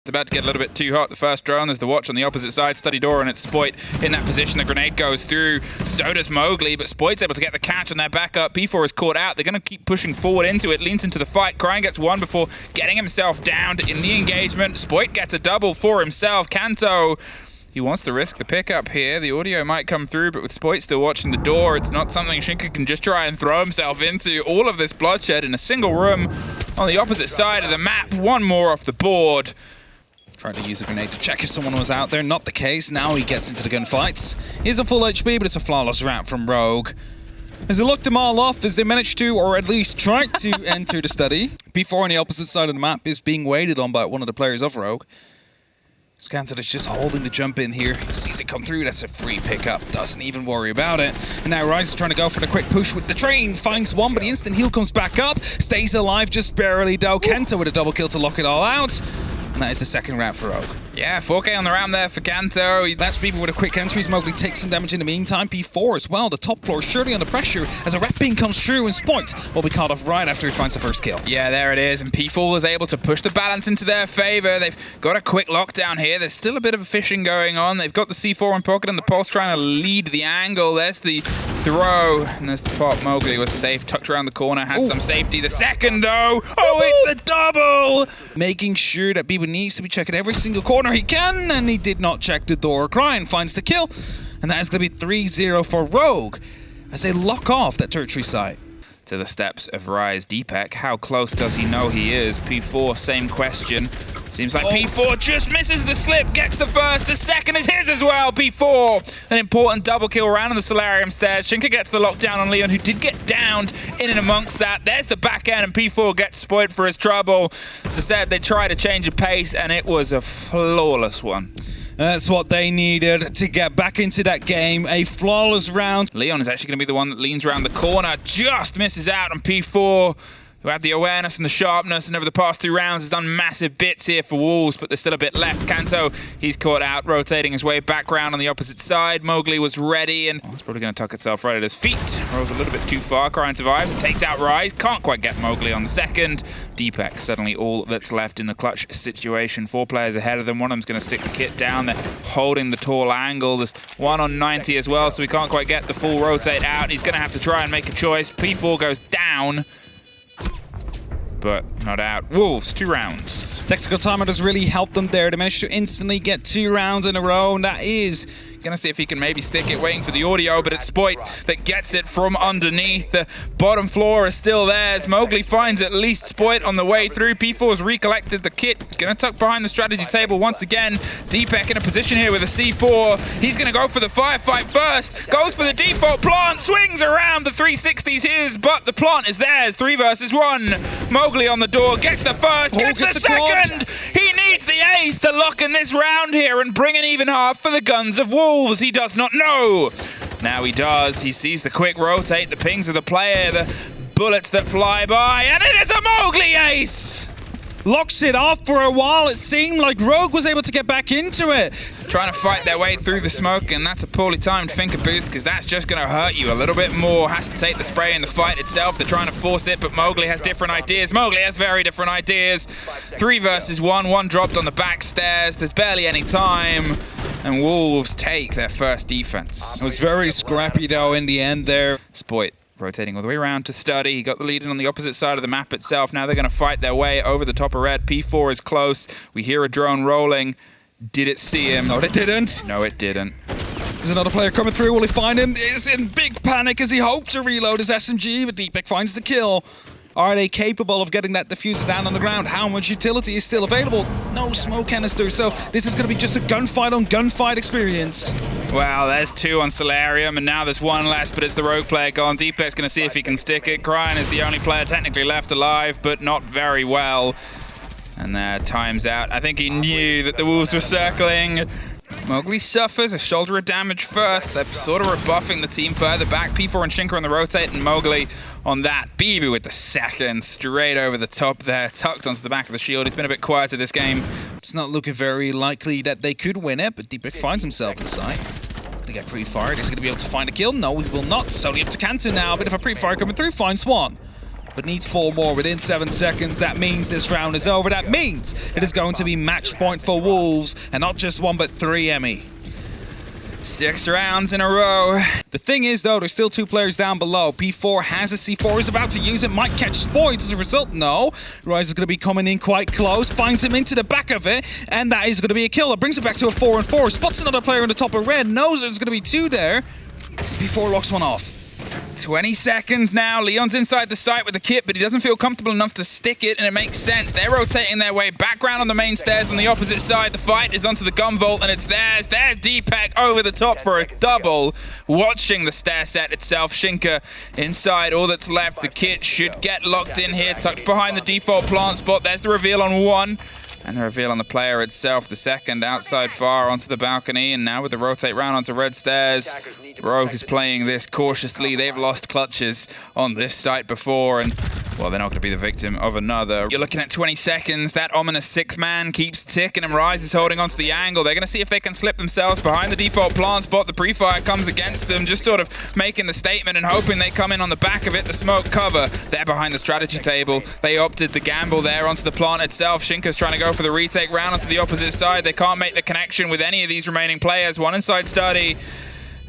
It's about to get a little bit too hot. The first drone, there's the watch on the opposite side. Study door, and it's Spoit in that position. The grenade goes through. So does Mowgli, but Spoit's able to get the catch on their backup. P4 is caught out. They're going to keep pushing forward into it. Leans into the fight. Crying gets one before getting himself downed in the engagement. Spoit gets a double for himself. Kanto, he wants to risk the pickup here. The audio might come through, but with Spoit still watching the door, it's not something SiegeGG can just try and throw himself into. All of this bloodshed in a single room on the opposite side of the map. One more off the board. Tried to use a grenade to check if someone was out there. Not the case. Now he gets into the gunfights. He's a full HP, but it's a flawless route from Rogue. As they looked them all off, as they managed to, or at least tried to, enter the study. P4 on the opposite side of the map is being waited on by one of the players of Rogue. Scanted is just holding the jump in here. He sees it come through. That's a free pickup. Doesn't even worry about it. And now Rise is trying to go for the quick push with the train. Finds one, but the instant heal comes back up. Stays alive just barely, though. Kento with a double kill to lock it all out. And that is the second round for Rogue. Yeah, 4K on the round there for Kanto. That's people with a quick entries. Mowgli takes some damage in the meantime. P4 as well. The top floor surely under pressure as a red ping comes through, and Spoit will be caught off right after he finds the first kill. Yeah, there it is. And P4 is able to push the balance into their favor. They've got a quick lockdown here. There's still a bit of fishing going on. They've got the C4 in pocket and the Pulse trying to lead the angle. There's the throw, and there's the pop. Mowgli was safe, tucked around the corner, had some safety. The second, though. Oh, it's the double! Making sure that Biba needs to be checking every single corner he can, and he did not check the door. Crying finds the kill, and that is going to be 3-0 for Rogue as they lock off that tertiary site. To the steps of Rise. Deepak, how close does he know he is? P4, same question. Seems like P4 just misses the slip, gets the first, the second is his as well. P4, an important double kill round on the Solarium stairs. SiegeGG gets the lockdown on Leon, who did get downed in and amongst that. There's the back end, and P4 gets Spoit for his trouble. As I said, they tried to change a pace, and it was a flawless one. That's what they needed to get back into that game. A flawless round. Leon is actually going to be the one that leans around the corner, just misses out on P4, who had the awareness and the sharpness, and over the past 2 rounds has done massive bits here for Wolves, but there's still a bit left. Kanto, he's caught out, rotating his way back round on the opposite side. Mowgli was ready, and it's probably going to tuck itself right at his feet. Rolls a little bit too far. Crying survives and takes out Rise. Can't quite get Mowgli on the second. Deepak, suddenly all that's left in the clutch situation. 4 players ahead of them. One of them's going to stick the kit down. They're holding the tall angle. There's one on 90 as well, so he can't quite get the full rotate out. He's going to have to try and make a choice. P4 goes down, but not out. Wolves, 2 rounds. Tactical timer does really help them there. They managed to instantly get 2 rounds in a row, and that is Gonna see if he can maybe stick it, waiting for the audio, but it's Spoit that gets it from underneath. The bottom floor is still theirs. Mowgli finds at least Spoit on the way through. P4's recollected the kit. Gonna tuck behind the strategy table once again. Deepak in a position here with a C4. He's gonna go for the firefight first. Goes for the default plant. Swings around. The 360's his, but the plant is theirs. 3 versus 1. Mowgli on the door. Gets the first. Gets the second. He needs the ace to lock in this round here and bring an even half for the Guns of Wolves. He does not know. Now he does. He sees the quick rotate, the pings of the player, the bullets that fly by, and it is a Mowgli ace! Locks it off for a while. It seemed like Rogue was able to get back into it. Trying to fight their way through the smoke, and that's a poorly timed finger boost, because that's just going to hurt you a little bit more. Has to take the spray in the fight itself. They're trying to force it, but Mowgli has different ideas. Mowgli has very different ideas. 3 versus 1. One dropped on the back stairs. There's barely any time. And Wolves take their first defense. It was very scrappy, though, in the end there. Spoit rotating all the way around to study. He got the lead in on the opposite side of the map itself. Now they're going to fight their way over the top of red. P4 is close. We hear a drone rolling. Did it see him? No, it didn't. No, it didn't. There's another player coming through. Will he find him? He's in big panic as he hopes to reload his SMG, but Deepak finds the kill. Are they capable of getting that diffuser down on the ground? How much utility is still available? No smoke canister, so this is going to be just a gunfight on gunfight experience. Well, there's 2 on Solarium, and now there's 1 less, but it's the Rogue player gone. Deepak's going to see if he can stick it. Crying is the only player technically left alive, but not very well. And there, time's out. I think he knew that the Wolves were circling. Mowgli suffers a shoulder of damage first. They're sort of rebuffing the team further back. P4 and Shinka on the rotate, and Mowgli on that. BB with the second, straight over the top there, tucked onto the back of the shield. He's been a bit quieter this game. It's not looking very likely that they could win it, but Deepak finds himself inside. He's going to get pre-fired. He's going to be able to find a kill. No, he will not. It's only up to Kanto now. A bit of a pre-fire coming through. Finds one. but needs 4 more within 7 seconds. That means this round is over. That means it is going to be match point for Wolves, and not just 1 but 3, Emmy. 6 rounds in a row. The thing is, though, there's still 2 players down below. P4 has a C4, is about to use it, might catch Spoit as a result. No. Rise is going to be coming in quite close, finds him into the back of it, and that is going to be a killer. Brings it back to a 4-4. Spots another player on the top of red, knows there's going to be 2 there. P4 locks one off. 20 seconds now. Leon's inside the site with the kit, but he doesn't feel comfortable enough to stick it, and it makes sense. They're rotating their way back round on the main stairs on the opposite side. The fight is onto the gun vault, and it's theirs. There's Deepak over the top for a double. Watching the stair set itself. Shinka inside. All that's left. The kit should get locked in here, tucked behind the default plant spot. There's the reveal on 1. And the reveal on the player itself, the second outside far onto the balcony, and now with the rotate round onto red stairs, Rogue is playing this cautiously. They've lost clutches on this site before, and well, they're not going to be the victim of another. You're looking at 20 seconds. That ominous 6th man keeps ticking, and Rise is holding onto the angle. They're going to see if they can slip themselves behind the default plant spot. The pre-fire comes against them, just sort of making the statement and hoping they come in on the back of it. The smoke cover, they're behind the strategy table. They opted the gamble there onto the plant itself. Shinka's trying to go for the retake round onto the opposite side. They can't make the connection with any of these remaining players. 1 inside study,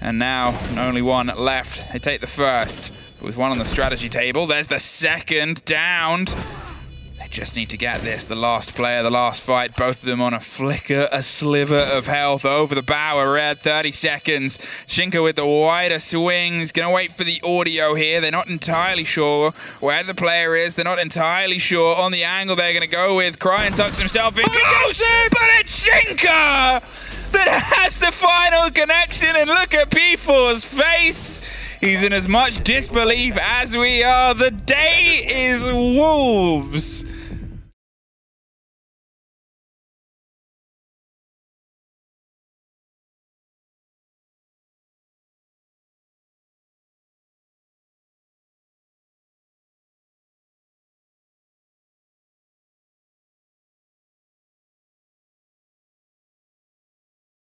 and now only 1 left. They take the first. With 1 on the strategy table. There's the second downed. They just need to get this. The last player, the last fight. Both of them on a flicker, a sliver of health over the bow of red. 30 seconds. Shinka with the wider swings. Gonna wait for the audio here. They're not entirely sure where the player is. They're not entirely sure on the angle they're gonna go with. Cryan tucks himself in. Close it! But it's Shinka that has the final connection. And look at P4's face. He's in as much disbelief as we are. The day is Wolves.